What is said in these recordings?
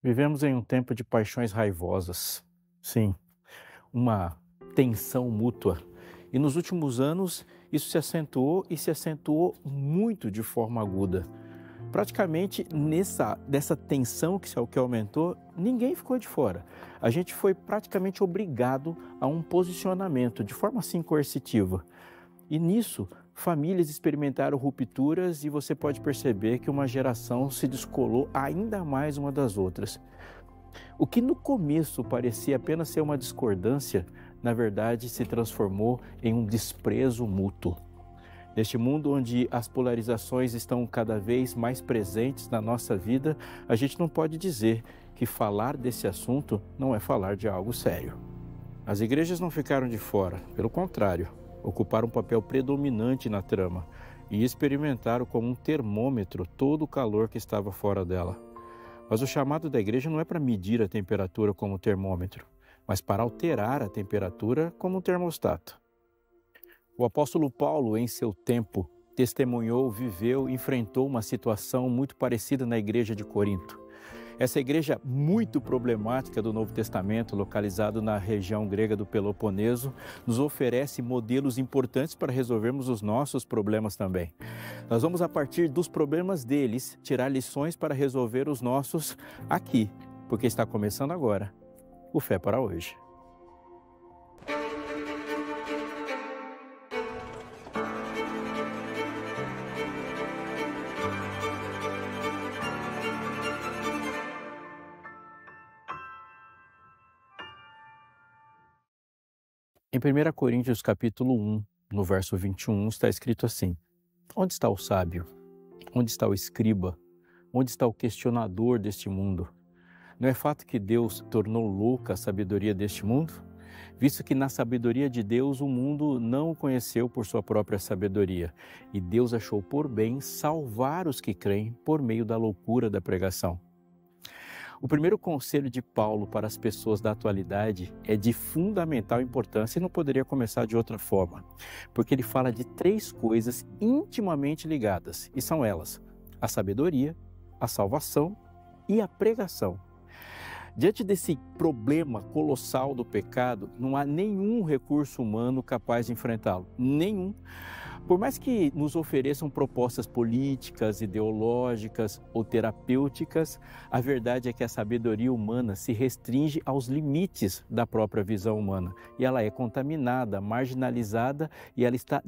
Vivemos em um tempo de paixões raivosas. Sim, uma tensão mútua. E nos últimos anos, isso se acentuou e se acentuou muito de forma aguda. Praticamente dessa tensão que aumentou, ninguém ficou de fora. A gente foi praticamente obrigado a um posicionamento de forma assim coercitiva. E nisso, famílias experimentaram rupturas e você pode perceber que uma geração se descolou ainda mais uma das outras. O que no começo parecia apenas ser uma discordância, na verdade se transformou em um desprezo mútuo. Neste mundo onde as polarizações estão cada vez mais presentes na nossa vida, a gente não pode dizer que falar desse assunto não é falar de algo sério. As igrejas não ficaram de fora, pelo contrário, ocuparam um papel predominante na trama e experimentaram como um termômetro todo o calor que estava fora dela. Mas o chamado da igreja não é para medir a temperatura como termômetro, mas para alterar a temperatura como um termostato. O apóstolo Paulo, em seu tempo, testemunhou, viveu, enfrentou uma situação muito parecida na igreja de Corinto. Essa igreja muito problemática do Novo Testamento, localizada na região grega do Peloponeso, nos oferece modelos importantes para resolvermos os nossos problemas também. Nós vamos, a partir dos problemas deles, tirar lições para resolver os nossos aqui, porque está começando agora o Fé para Hoje. Em 1 Coríntios capítulo 1, no verso 21, está escrito assim: Onde está o sábio? Onde está o escriba? Onde está o questionador deste mundo? Não é fato que Deus tornou louca a sabedoria deste mundo? Visto que na sabedoria de Deus o mundo não o conheceu por sua própria sabedoria, e Deus achou por bem salvar os que creem por meio da loucura da pregação. O primeiro conselho de Paulo para as pessoas da atualidade é de fundamental importância e não poderia começar de outra forma, porque ele fala de três coisas intimamente ligadas, e são elas: a sabedoria, a salvação e a pregação. Diante desse problema colossal do pecado, não há nenhum recurso humano capaz de enfrentá-lo, nenhum. Por mais que nos ofereçam propostas políticas, ideológicas ou terapêuticas, a verdade é que a sabedoria humana se restringe aos limites da própria visão humana. E ela é contaminada, marginalizada e ela está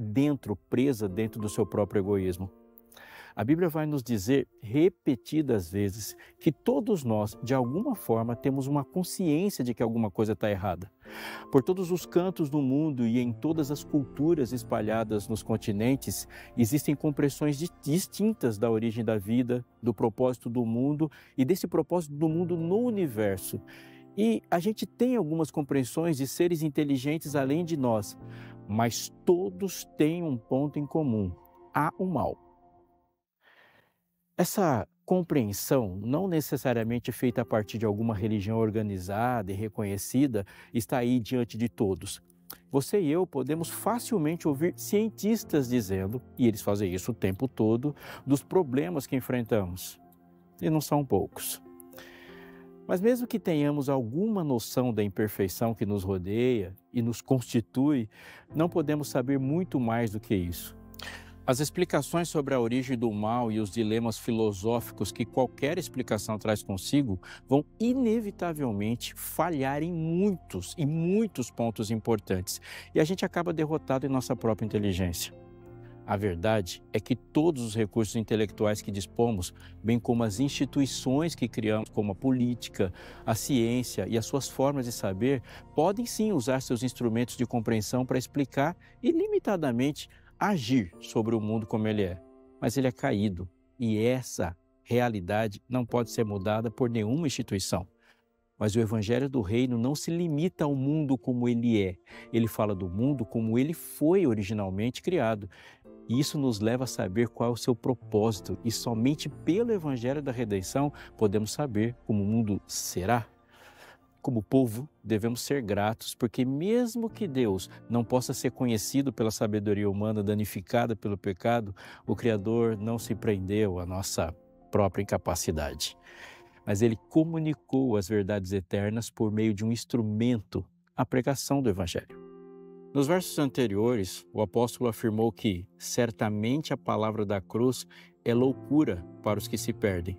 presa dentro do seu próprio egoísmo. A Bíblia vai nos dizer repetidas vezes que todos nós, de alguma forma, temos uma consciência de que alguma coisa está errada. Por todos os cantos do mundo e em todas as culturas espalhadas nos continentes, existem compreensões distintas da origem da vida, do propósito do mundo e desse propósito do mundo no universo. E a gente tem algumas compreensões de seres inteligentes além de nós, mas todos têm um ponto em comum: há o mal. Essa compreensão, não necessariamente feita a partir de alguma religião organizada e reconhecida, está aí diante de todos. Você e eu podemos facilmente ouvir cientistas dizendo, e eles fazem isso o tempo todo, dos problemas que enfrentamos. E não são poucos. Mas mesmo que tenhamos alguma noção da imperfeição que nos rodeia e nos constitui, não podemos saber muito mais do que isso. As explicações sobre a origem do mal e os dilemas filosóficos que qualquer explicação traz consigo vão inevitavelmente falhar em muitos pontos importantes, e a gente acaba derrotado em nossa própria inteligência. A verdade é que todos os recursos intelectuais que dispomos, bem como as instituições que criamos, como a política, a ciência e as suas formas de saber, podem sim usar seus instrumentos de compreensão para explicar ilimitadamente agir sobre o mundo como ele é, mas ele é caído e essa realidade não pode ser mudada por nenhuma instituição. Mas o Evangelho do Reino não se limita ao mundo como ele é, ele fala do mundo como ele foi originalmente criado. E isso nos leva a saber qual é o seu propósito, e somente pelo Evangelho da Redenção podemos saber como o mundo será. Como povo, devemos ser gratos, porque mesmo que Deus não possa ser conhecido pela sabedoria humana danificada pelo pecado, o Criador não se prendeu à nossa própria incapacidade. mas ele comunicou as verdades eternas por meio de um instrumento, a pregação do Evangelho. Nos versos anteriores, o apóstolo afirmou que certamente a palavra da cruz é loucura para os que se perdem,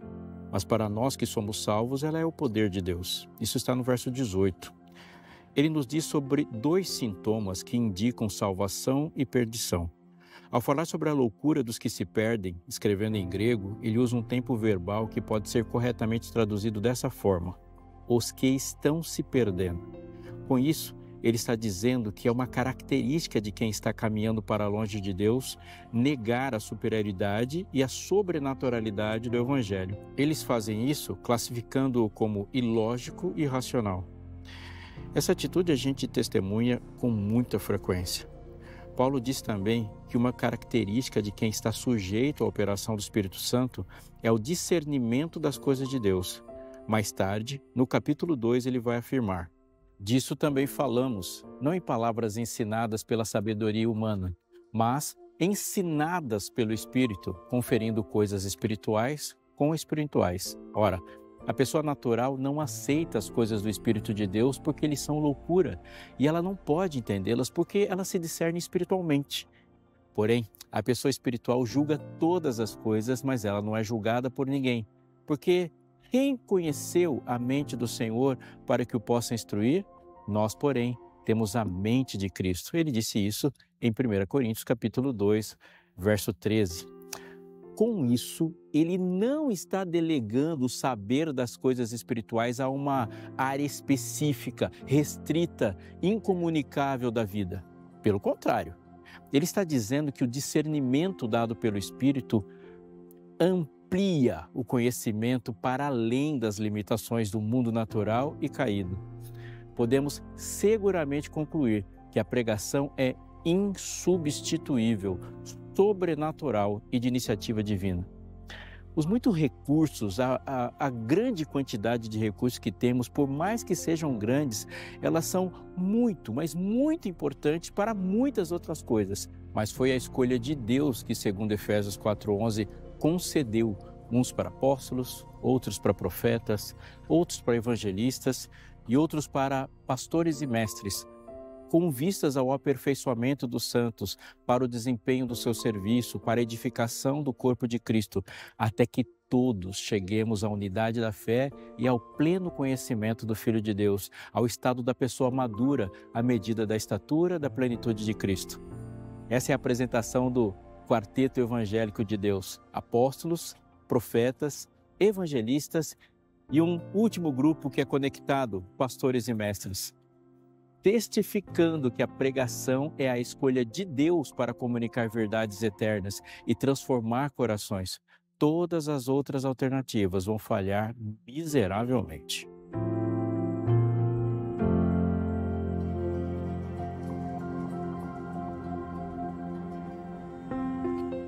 mas para nós que somos salvos, ela é o poder de Deus. Isso está no verso 18. Ele nos diz sobre 2 sintomas que indicam salvação e perdição. Ao falar sobre a loucura dos que se perdem, escrevendo em grego, ele usa um tempo verbal que pode ser corretamente traduzido dessa forma: os que estão se perdendo. Com isso, ele está dizendo que é uma característica de quem está caminhando para longe de Deus negar a superioridade e a sobrenaturalidade do Evangelho. Eles fazem isso classificando-o como ilógico e irracional. Essa atitude a gente testemunha com muita frequência. Paulo diz também que uma característica de quem está sujeito à operação do Espírito Santo é o discernimento das coisas de Deus. Mais tarde, no capítulo 2, ele vai afirmar: disso também falamos, não em palavras ensinadas pela sabedoria humana, mas ensinadas pelo Espírito, conferindo coisas espirituais com espirituais. Ora, a pessoa natural não aceita as coisas do Espírito de Deus porque eles são loucura, e ela não pode entendê-las porque elas se discernem espiritualmente. Porém, a pessoa espiritual julga todas as coisas, mas ela não é julgada por ninguém, porque quem conheceu a mente do Senhor para que o possa instruir? Nós, porém, temos a mente de Cristo. Ele disse isso em 1 Coríntios capítulo 2, verso 13. Com isso, ele não está delegando o saber das coisas espirituais a uma área específica, restrita, incomunicável da vida. Pelo contrário, ele está dizendo que o discernimento dado pelo Espírito amplia o conhecimento para além das limitações do mundo natural e caído. Podemos seguramente concluir que a pregação é insubstituível, sobrenatural e de iniciativa divina. Os muitos recursos, a grande quantidade de recursos que temos, por mais que sejam grandes, elas são muito, mas muito importantes para muitas outras coisas. Mas foi a escolha de Deus que, segundo Efésios 4:11, concedeu uns para apóstolos, outros para profetas, outros para evangelistas e outros para pastores e mestres, com vistas ao aperfeiçoamento dos santos, para o desempenho do seu serviço, para a edificação do corpo de Cristo, até que todos cheguemos à unidade da fé e ao pleno conhecimento do Filho de Deus, ao estado da pessoa madura, à medida da estatura da plenitude de Cristo. Essa é a apresentação do quarteto evangélico de Deus: apóstolos, profetas, evangelistas e um último grupo que é conectado, pastores e mestres, testificando que a pregação é a escolha de Deus para comunicar verdades eternas e transformar corações. Todas as outras alternativas vão falhar miseravelmente.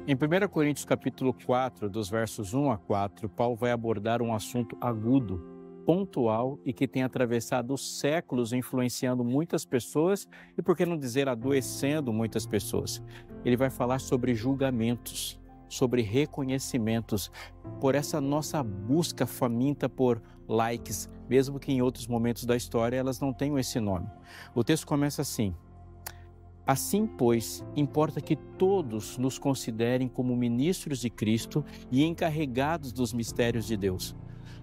Em 1 Coríntios capítulo 4, dos versos 1 a 4, Paulo vai abordar um assunto agudo, pontual e que tem atravessado os séculos, influenciando muitas pessoas e, por que não dizer, adoecendo muitas pessoas. Ele vai falar sobre julgamentos, sobre reconhecimentos, por essa nossa busca faminta por likes, mesmo que em outros momentos da história elas não tenham esse nome. O texto começa assim: assim, pois, importa que todos nos considerem como ministros de Cristo e encarregados dos mistérios de Deus.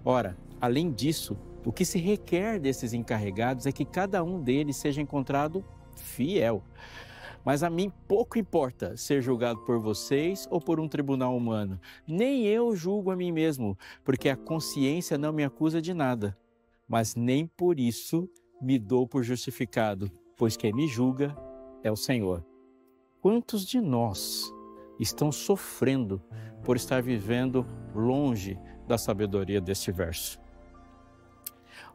Ora, além disso, o que se requer desses encarregados é que cada um deles seja encontrado fiel. Mas a mim pouco importa ser julgado por vocês ou por um tribunal humano. Nem eu julgo a mim mesmo, porque a consciência não me acusa de nada. Mas nem por isso me dou por justificado, pois quem me julga é o Senhor. Quantos de nós estão sofrendo por estar vivendo longe da sabedoria deste verso?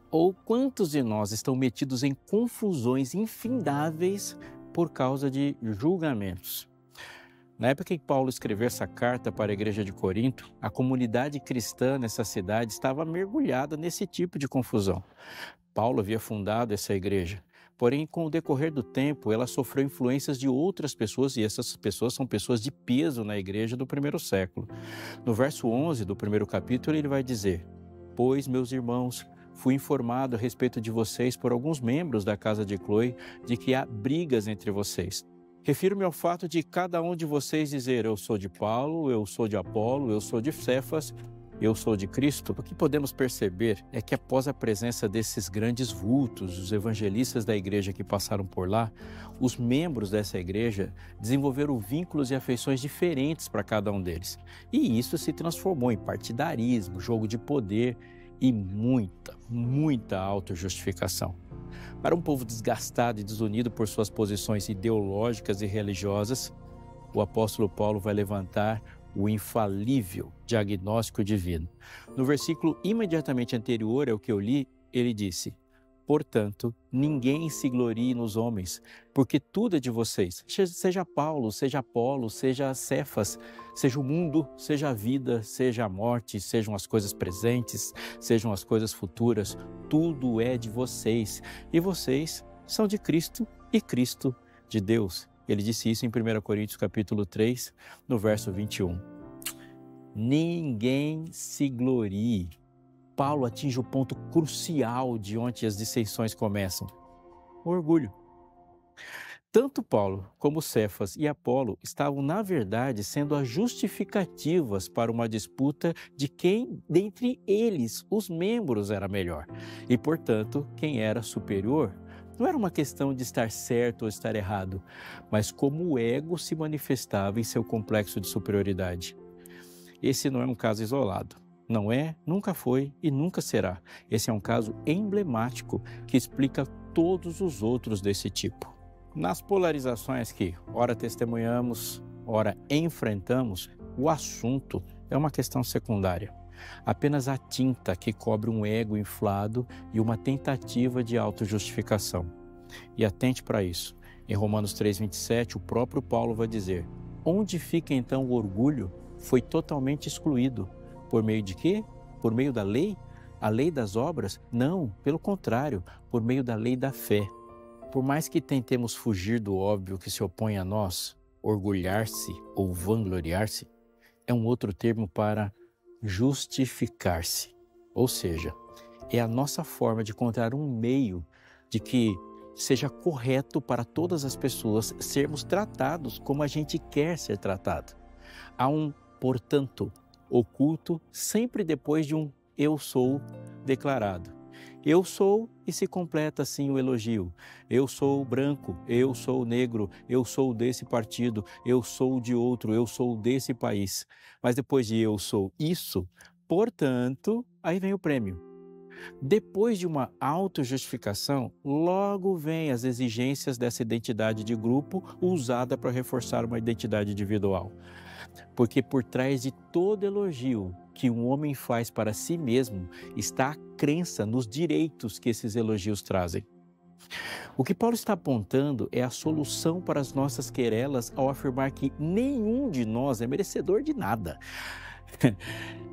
Ou quantos de nós estão metidos em confusões infindáveis por causa de julgamentos? Na época em que Paulo escreveu essa carta para a igreja de Corinto, a comunidade cristã nessa cidade estava mergulhada nesse tipo de confusão. Paulo havia fundado essa igreja. Porém, com o decorrer do tempo, ela sofreu influências de outras pessoas, e essas pessoas são pessoas de peso na igreja do primeiro século. No verso 11 do primeiro capítulo, ele vai dizer: Pois, meus irmãos, fui informado a respeito de vocês por alguns membros da casa de Cloe de que há brigas entre vocês. Refiro-me ao fato de cada um de vocês dizer: eu sou de Paulo, eu sou de Apolo, eu sou de Cefas, eu sou de Cristo. O que podemos perceber é que após a presença desses grandes vultos, os evangelistas da igreja que passaram por lá, os membros dessa igreja desenvolveram vínculos e afeições diferentes para cada um deles. E isso se transformou em partidarismo, jogo de poder e muita autojustificação. Para um povo desgastado e desunido por suas posições ideológicas e religiosas, o apóstolo Paulo vai levantar o infalível diagnóstico divino. No versículo imediatamente anterior ao que eu li, ele disse: portanto, ninguém se glorie nos homens, porque tudo é de vocês. Seja Paulo, seja Apolo, seja Cefas, seja o mundo, seja a vida, seja a morte, sejam as coisas presentes, sejam as coisas futuras, tudo é de vocês. E vocês são de Cristo e Cristo de Deus. Ele disse isso em 1 Coríntios capítulo 3, no verso 21. Ninguém se glorie. Paulo atinge o ponto crucial de onde as dissensões começam: o orgulho. Tanto Paulo como Cefas e Apolo estavam, na verdade, sendo as justificativas para uma disputa de quem, dentre eles, os membros, era melhor. E, portanto, quem era superior. Não era uma questão de estar certo ou estar errado, mas como o ego se manifestava em seu complexo de superioridade. Esse não é um caso isolado. Não é, nunca foi e nunca será. Esse é um caso emblemático que explica todos os outros desse tipo. Nas polarizações que ora testemunhamos, ora enfrentamos, o assunto é uma questão secundária. Apenas a tinta que cobre um ego inflado e uma tentativa de autojustificação. E atente para isso. Em Romanos 3,27, o próprio Paulo vai dizer: onde fica então o orgulho? Foi totalmente excluído. Por meio de quê? Por meio da lei? A lei das obras? Não, pelo contrário, por meio da lei da fé. Por mais que tentemos fugir do óbvio que se opõe a nós, orgulhar-se ou vangloriar-se é um outro termo para justificar-se. Ou seja, é a nossa forma de encontrar um meio de que seja correto para todas as pessoas sermos tratados como a gente quer ser tratado. Há um portanto oculto sempre depois de um eu sou declarado. Eu sou e se completa assim o elogio. Eu sou branco, eu sou negro, eu sou desse partido, eu sou de outro, eu sou desse país. Mas depois de eu sou isso, portanto, aí vem o prêmio. Depois de uma autojustificação, logo vem as exigências dessa identidade de grupo usada para reforçar uma identidade individual. Porque por trás de todo elogio que um homem faz para si mesmo está a crença nos direitos que esses elogios trazem. O que Paulo está apontando é a solução para as nossas querelas ao afirmar que nenhum de nós é merecedor de nada.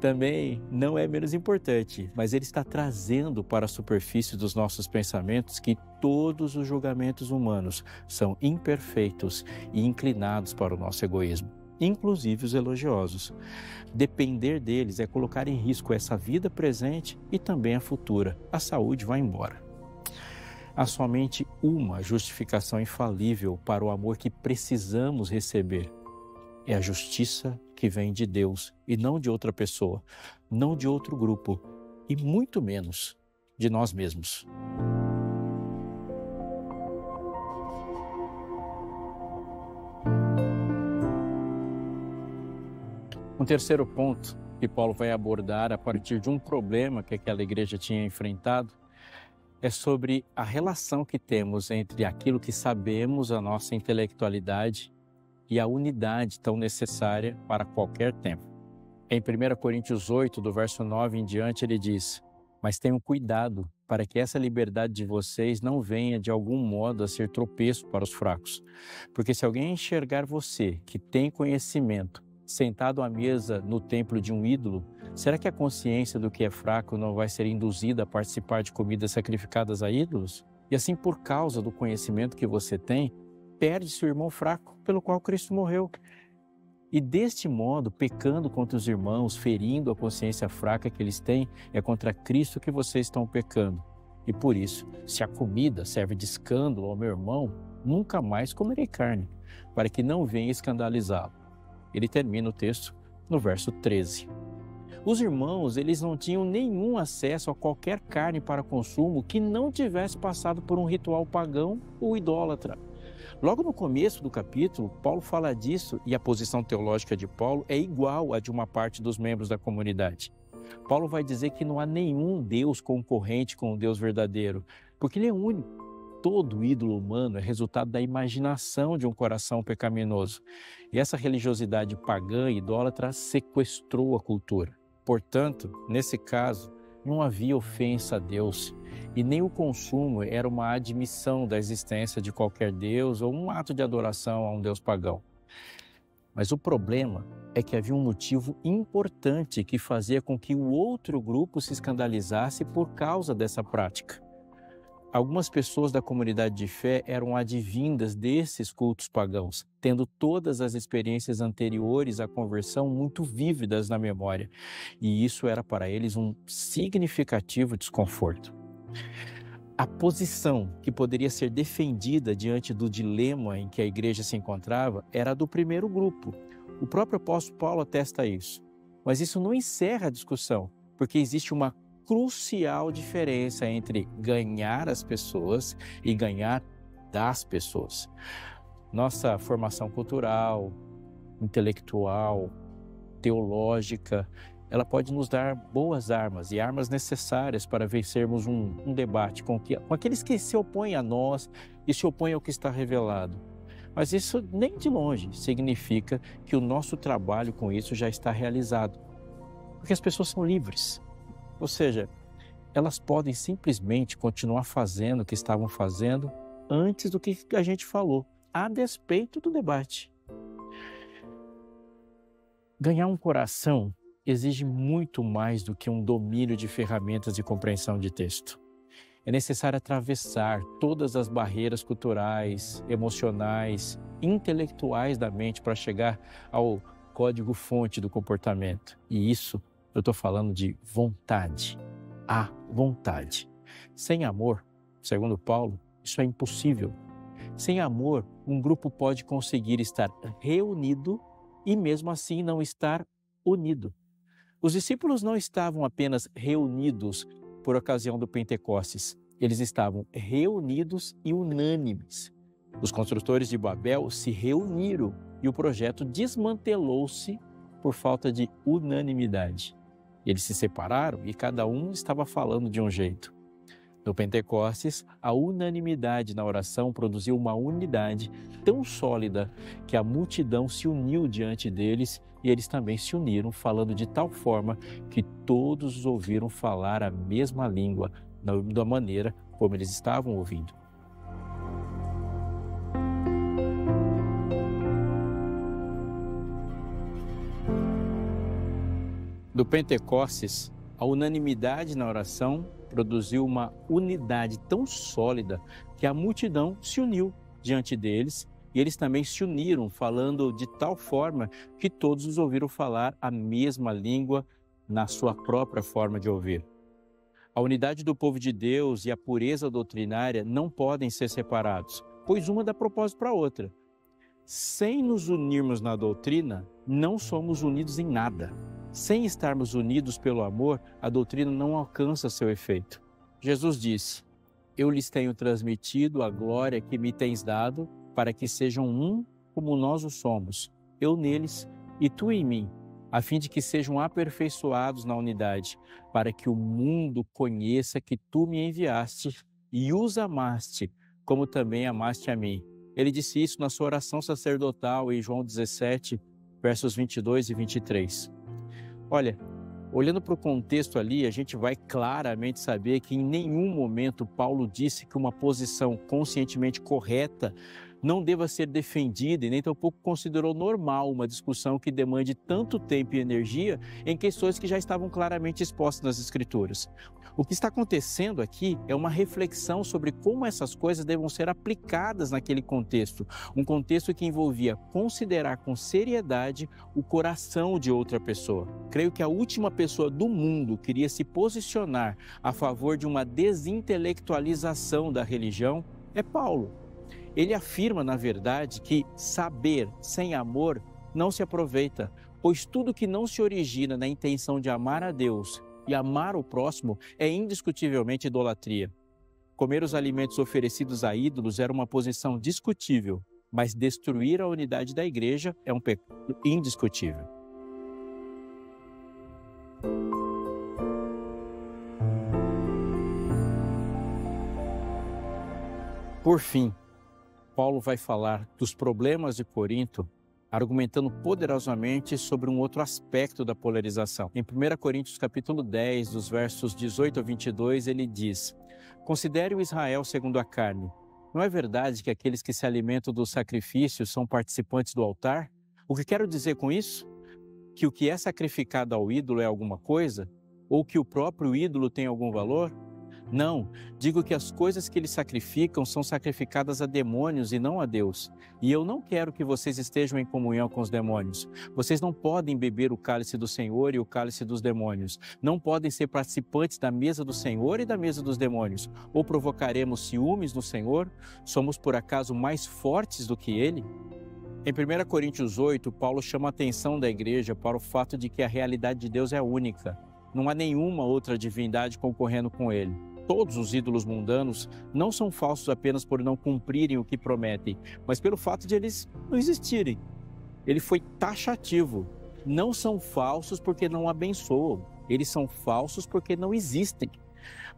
Também não é menos importante, mas ele está trazendo para a superfície dos nossos pensamentos que todos os julgamentos humanos são imperfeitos e inclinados para o nosso egoísmo, inclusive os elogiosos. Depender deles é colocar em risco essa vida presente e também a futura. A saúde vai embora. Há somente uma justificação infalível para o amor que precisamos receber. É a justiça que vem de Deus e não de outra pessoa, não de outro grupo e muito menos de nós mesmos. Um terceiro ponto que Paulo vai abordar a partir de um problema que aquela igreja tinha enfrentado é sobre a relação que temos entre aquilo que sabemos, a nossa intelectualidade, e a unidade tão necessária para qualquer tempo. Em 1 Coríntios 8, do verso 9 em diante, ele diz: mas tenham cuidado para que essa liberdade de vocês não venha de algum modo a ser tropeço para os fracos. Porque se alguém enxergar você, que tem conhecimento, sentado à mesa no templo de um ídolo, será que a consciência do que é fraco não vai ser induzida a participar de comidas sacrificadas a ídolos? E assim, por causa do conhecimento que você tem, perde seu irmão fraco, pelo qual Cristo morreu. E deste modo, pecando contra os irmãos, ferindo a consciência fraca que eles têm, é contra Cristo que vocês estão pecando. E por isso, se a comida serve de escândalo ao meu irmão, nunca mais comerei carne, para que não venha escandalizá-lo. Ele termina o texto no verso 13. Os irmãos, eles não tinham nenhum acesso a qualquer carne para consumo que não tivesse passado por um ritual pagão ou idólatra. Logo no começo do capítulo, Paulo fala disso e a posição teológica de Paulo é igual à de uma parte dos membros da comunidade. Paulo vai dizer que não há nenhum Deus concorrente com o Deus verdadeiro, porque ele é único. Todo ídolo humano é resultado da imaginação de um coração pecaminoso. E essa religiosidade pagã e idólatra sequestrou a cultura. Portanto, nesse caso, não havia ofensa a Deus e nem o consumo era uma admissão da existência de qualquer Deus ou um ato de adoração a um Deus pagão. Mas o problema é que havia um motivo importante que fazia com que o outro grupo se escandalizasse por causa dessa prática. Algumas pessoas da comunidade de fé eram advindas desses cultos pagãos, tendo todas as experiências anteriores à conversão muito vívidas na memória, e isso era para eles um significativo desconforto. A posição que poderia ser defendida diante do dilema em que a igreja se encontrava era a do primeiro grupo. O próprio apóstolo Paulo atesta isso. Mas isso não encerra a discussão, porque existe uma crucial diferença entre ganhar as pessoas e ganhar das pessoas. Nossa formação cultural, intelectual, teológica, ela pode nos dar boas armas e armas necessárias para vencermos um debate com aqueles que se opõem a nós e se opõem ao que está revelado. Mas isso nem de longe significa que o nosso trabalho com isso já está realizado, porque as pessoas são livres. Ou seja, elas podem simplesmente continuar fazendo o que estavam fazendo antes do que a gente falou, a despeito do debate. Ganhar um coração exige muito mais do que um domínio de ferramentas de compreensão de texto. É necessário atravessar todas as barreiras culturais, emocionais, intelectuais da mente para chegar ao código-fonte do comportamento. E isso eu estou falando de vontade, a vontade. Sem amor, segundo Paulo, isso é impossível. Sem amor, um grupo pode conseguir estar reunido e mesmo assim não estar unido. Os discípulos não estavam apenas reunidos por ocasião do Pentecostes, eles estavam reunidos e unânimes. Os construtores de Babel se reuniram e o projeto desmantelou-se por falta de unanimidade. Eles se separaram e cada um estava falando de um jeito. No Pentecostes, a unanimidade na oração produziu uma unidade tão sólida que a multidão se uniu diante deles e eles também se uniram, falando de tal forma que todos os ouviram falar a mesma língua, da maneira como eles estavam ouvindo. Do Pentecostes, a unanimidade na oração produziu uma unidade tão sólida que a multidão se uniu diante deles e eles também se uniram, falando de tal forma que todos os ouviram falar a mesma língua na sua própria forma de ouvir. A unidade do povo de Deus e a pureza doutrinária não podem ser separados, pois uma dá propósito para a outra. Sem nos unirmos na doutrina, não somos unidos em nada. Sem estarmos unidos pelo amor, a doutrina não alcança seu efeito. Jesus disse: eu lhes tenho transmitido a glória que me tens dado, para que sejam um como nós o somos, eu neles e tu em mim, a fim de que sejam aperfeiçoados na unidade, para que o mundo conheça que tu me enviaste e os amaste, como também amaste a mim. Ele disse isso na sua oração sacerdotal em João 17, versos 22 e 23. Olha, olhando para o contexto ali, a gente vai claramente saber que em nenhum momento Paulo disse que uma posição conscientemente correta não deva ser defendida e nem tampouco considerou normal uma discussão que demande tanto tempo e energia em questões que já estavam claramente expostas nas Escrituras. O que está acontecendo aqui é uma reflexão sobre como essas coisas devam ser aplicadas naquele contexto, um contexto que envolvia considerar com seriedade o coração de outra pessoa. Creio que a última pessoa do mundo queria se posicionar a favor de uma desintelectualização da religião é Paulo. Ele afirma, na verdade, que saber sem amor não se aproveita, pois tudo que não se origina na intenção de amar a Deus e amar o próximo é indiscutivelmente idolatria. Comer os alimentos oferecidos a ídolos era uma posição discutível, mas destruir a unidade da igreja é um pecado indiscutível. Por fim, Paulo vai falar dos problemas de Corinto, argumentando poderosamente sobre um outro aspecto da polarização. Em 1 Coríntios capítulo 10, dos versos 18 a 22, ele diz: considere o Israel segundo a carne. Não é verdade que aqueles que se alimentam dos sacrifícios são participantes do altar? O que quero dizer com isso? Que o que é sacrificado ao ídolo é alguma coisa? Ou que o próprio ídolo tem algum valor? Não, digo que as coisas que eles sacrificam são sacrificadas a demônios e não a Deus. E eu não quero que vocês estejam em comunhão com os demônios. Vocês não podem beber o cálice do Senhor e o cálice dos demônios. Não podem ser participantes da mesa do Senhor e da mesa dos demônios. Ou provocaremos ciúmes no Senhor? Somos por acaso mais fortes do que Ele? Em 1 Coríntios 8, Paulo chama a atenção da igreja para o fato de que a realidade de Deus é única. Não há nenhuma outra divindade concorrendo com Ele. Todos os ídolos mundanos não são falsos apenas por não cumprirem o que prometem, mas pelo fato de eles não existirem. Ele foi taxativo. Não são falsos porque não abençoam. Eles são falsos porque não existem.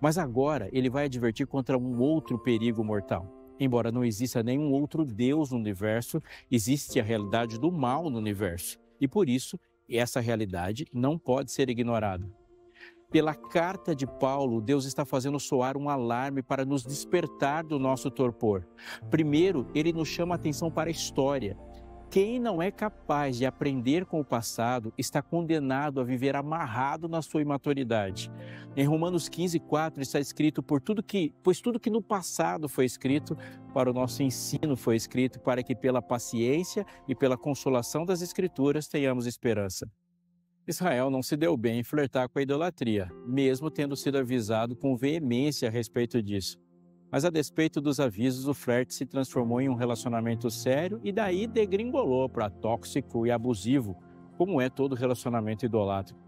Mas agora ele vai advertir contra um outro perigo mortal. Embora não exista nenhum outro Deus no universo, existe a realidade do mal no universo. E por isso, essa realidade não pode ser ignorada. Pela carta de Paulo, Deus está fazendo soar um alarme para nos despertar do nosso torpor. Primeiro, ele nos chama a atenção para a história. Quem não é capaz de aprender com o passado está condenado a viver amarrado na sua imaturidade. Em Romanos 15:4 está escrito: pois tudo que no passado foi escrito, para o nosso ensino foi escrito, para que pela paciência e pela consolação das Escrituras tenhamos esperança. Israel não se deu bem em flertar com a idolatria, mesmo tendo sido avisado com veemência a respeito disso. Mas a despeito dos avisos, o flerte se transformou em um relacionamento sério e daí degringolou para tóxico e abusivo, como é todo relacionamento idolátrico.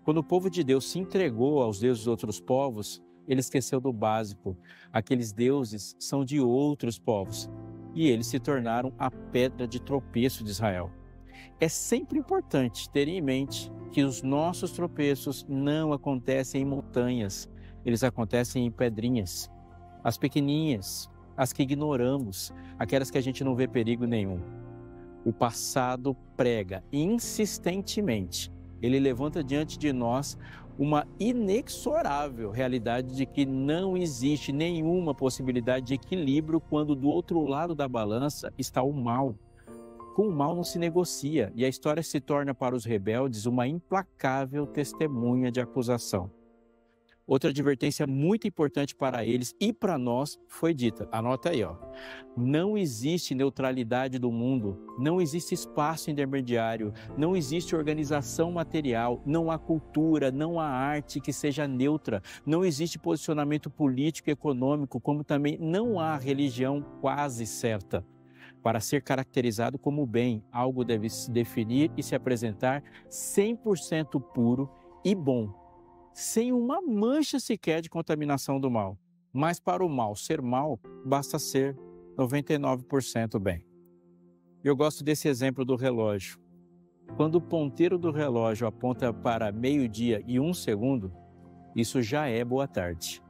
Quando o povo de Deus se entregou aos deuses de outros povos, ele esqueceu do básico. Aqueles deuses são de outros povos e eles se tornaram a pedra de tropeço de Israel. É sempre importante ter em mente que os nossos tropeços não acontecem em montanhas, eles acontecem em pedrinhas, as pequeninhas, as que ignoramos, aquelas que a gente não vê perigo nenhum. O passado prega insistentemente, ele levanta diante de nós uma inexorável realidade de que não existe nenhuma possibilidade de equilíbrio quando do outro lado da balança está o mal. Com o mal não se negocia e a história se torna para os rebeldes uma implacável testemunha de acusação. Outra advertência muito importante para eles e para nós foi dita. Anota aí, ó. Não existe neutralidade do mundo, não existe espaço intermediário, não existe organização material, não há cultura, não há arte que seja neutra, não existe posicionamento político e econômico, como também não há religião quase certa. Para ser caracterizado como bem, algo deve se definir e se apresentar 100% puro e bom, sem uma mancha sequer de contaminação do mal. Mas para o mal ser mal, basta ser 99% bem. Eu gosto desse exemplo do relógio. Quando o ponteiro do relógio aponta para 12h e 1 segundo, isso já é boa tarde.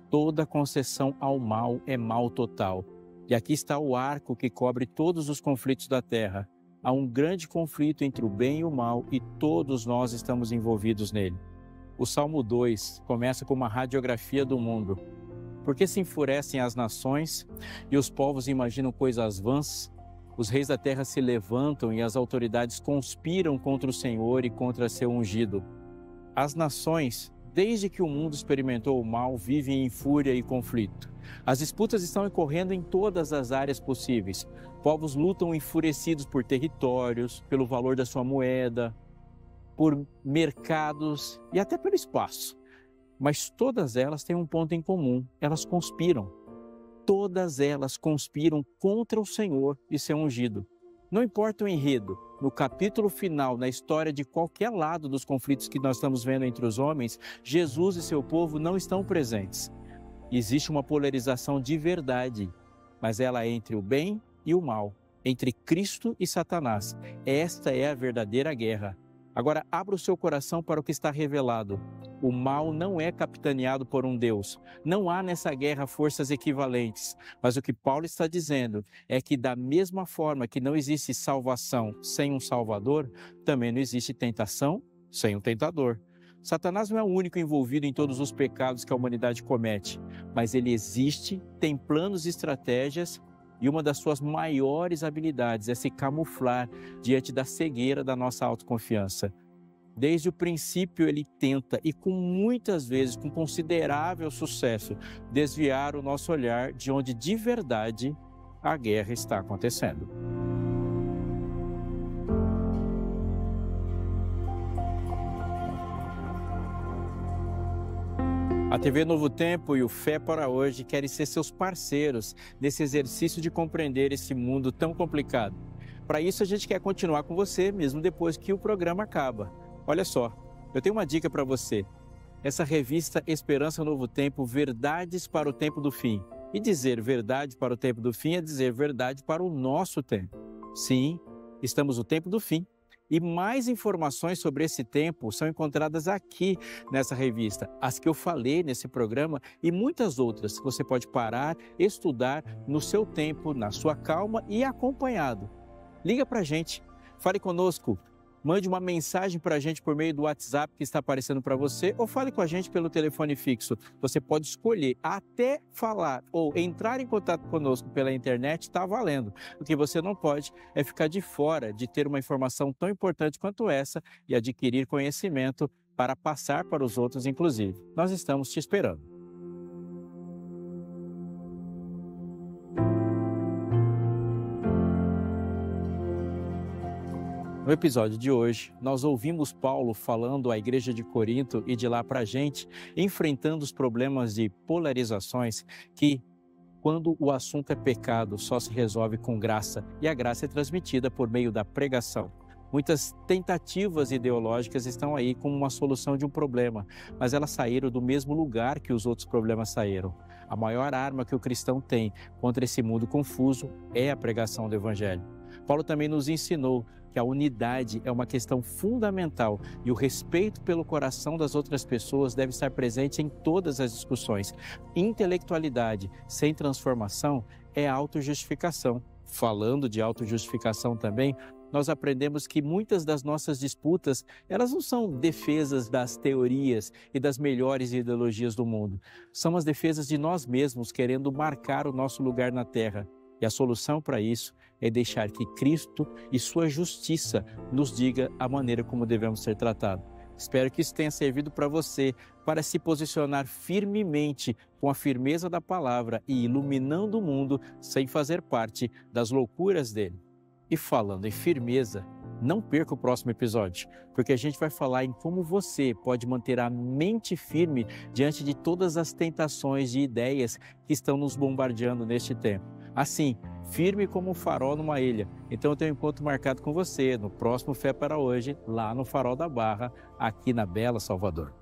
Toda concessão ao mal é mal total. E aqui está o arco que cobre todos os conflitos da terra. Há um grande conflito entre o bem e o mal e todos nós estamos envolvidos nele. O Salmo 2 começa com uma radiografia do mundo. Por que se enfurecem as nações e os povos imaginam coisas vãs? Os reis da terra se levantam e as autoridades conspiram contra o Senhor e contra seu ungido. As nações, desde que o mundo experimentou o mal, vivem em fúria e conflito. As disputas estão ocorrendo em todas as áreas possíveis. Povos lutam enfurecidos por territórios, pelo valor da sua moeda, por mercados e até pelo espaço. Mas todas elas têm um ponto em comum: elas conspiram. Todas elas conspiram contra o Senhor e seu ungido. Não importa o enredo, no capítulo final, na história de qualquer lado dos conflitos que nós estamos vendo entre os homens, Jesus e seu povo não estão presentes. Existe uma polarização de verdade, mas ela é entre o bem e o mal, entre Cristo e Satanás. Esta é a verdadeira guerra. Agora, abra o seu coração para o que está revelado. O mal não é capitaneado por um Deus. Não há nessa guerra forças equivalentes. Mas o que Paulo está dizendo é que, da mesma forma que não existe salvação sem um Salvador, também não existe tentação sem um tentador. Satanás não é o único envolvido em todos os pecados que a humanidade comete, mas ele existe, tem planos e estratégias, e uma das suas maiores habilidades é se camuflar diante da cegueira da nossa autoconfiança. Desde o princípio ele tenta, e muitas vezes com considerável sucesso, desviar o nosso olhar de onde de verdade a guerra está acontecendo. A TV Novo Tempo e o Fé para Hoje querem ser seus parceiros nesse exercício de compreender esse mundo tão complicado. Para isso, a gente quer continuar com você mesmo depois que o programa acaba. Olha só, eu tenho uma dica para você. Essa revista Esperança Novo Tempo, Verdades para o Tempo do Fim. E dizer verdade para o tempo do fim é dizer verdade para o nosso tempo. Sim, estamos no tempo do fim. E mais informações sobre esse tempo são encontradas aqui nessa revista, as que eu falei nesse programa e muitas outras. Você pode parar, estudar no seu tempo, na sua calma e acompanhado. Liga para a gente, fale conosco, mande uma mensagem para a gente por meio do WhatsApp que está aparecendo para você ou fale com a gente pelo telefone fixo. Você pode escolher até falar ou entrar em contato conosco pela internet, está valendo. O que você não pode é ficar de fora de ter uma informação tão importante quanto essa e adquirir conhecimento para passar para os outros, inclusive. Nós estamos te esperando. No episódio de hoje, nós ouvimos Paulo falando à igreja de Corinto e de lá para a gente, enfrentando os problemas de polarizações que, quando o assunto é pecado, só se resolve com graça, e a graça é transmitida por meio da pregação. Muitas tentativas ideológicas estão aí como uma solução de um problema, mas elas saíram do mesmo lugar que os outros problemas saíram. A maior arma que o cristão tem contra esse mundo confuso é a pregação do Evangelho. Paulo também nos ensinou que a unidade é uma questão fundamental e o respeito pelo coração das outras pessoas deve estar presente em todas as discussões. Intelectualidade sem transformação é autojustificação. Falando de autojustificação também, nós aprendemos que muitas das nossas disputas, elas não são defesas das teorias e das melhores ideologias do mundo. São as defesas de nós mesmos querendo marcar o nosso lugar na terra. E a solução para isso é deixar que Cristo e sua justiça nos diga a maneira como devemos ser tratados. Espero que isso tenha servido para você, para se posicionar firmemente com a firmeza da palavra e iluminando o mundo sem fazer parte das loucuras dele. E falando em firmeza, não perca o próximo episódio, porque a gente vai falar em como você pode manter a mente firme diante de todas as tentações e ideias que estão nos bombardeando neste tempo. Assim, firme como um farol numa ilha. Então eu tenho um encontro marcado com você no próximo Fé para Hoje, lá no Farol da Barra, aqui na bela Salvador.